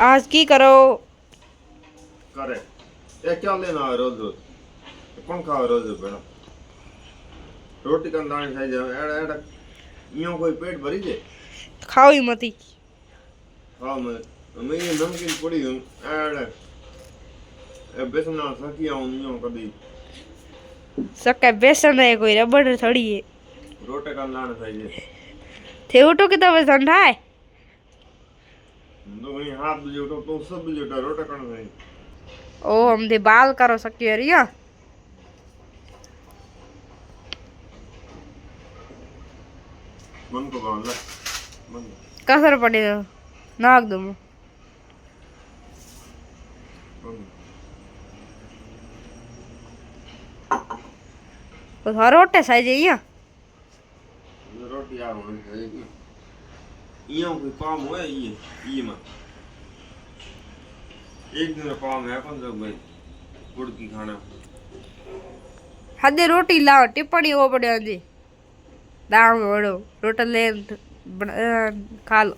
आज की करो करे ये क्या लेना है रोज रोज कौन खावे रोज रोज बेटा रोटी का दाने खाई जाए एड़ा एड़ा यूं कोई पेट भरी जाए खाओ ही मती हाँ मैं ये नमकीन पड़ी हूँ एड़ा ए बेसन ना सकी आऊं यूं कभी सके बेसन है कोई रबड़ थोड़ी है रोटी का दाने खाई जाए थे उठो के तब ठंडा है तो वही हाथ भी उठो तो सब भी उठा रोटी का खाई ओ हम दे बाल करो सके रिया मन को बांध ले मन कसर पड़े नाक दो मन तो थारो रोटे साइज है रोटी आ होनी चाहिए यूं कोई काम हुआ ये में एक दिन काम है कौन सा भाई गुड़ की खाना हदे रोटी लाओ टिप्पणी हो पड़े जी दाम वड़ो रोटा ले खा लो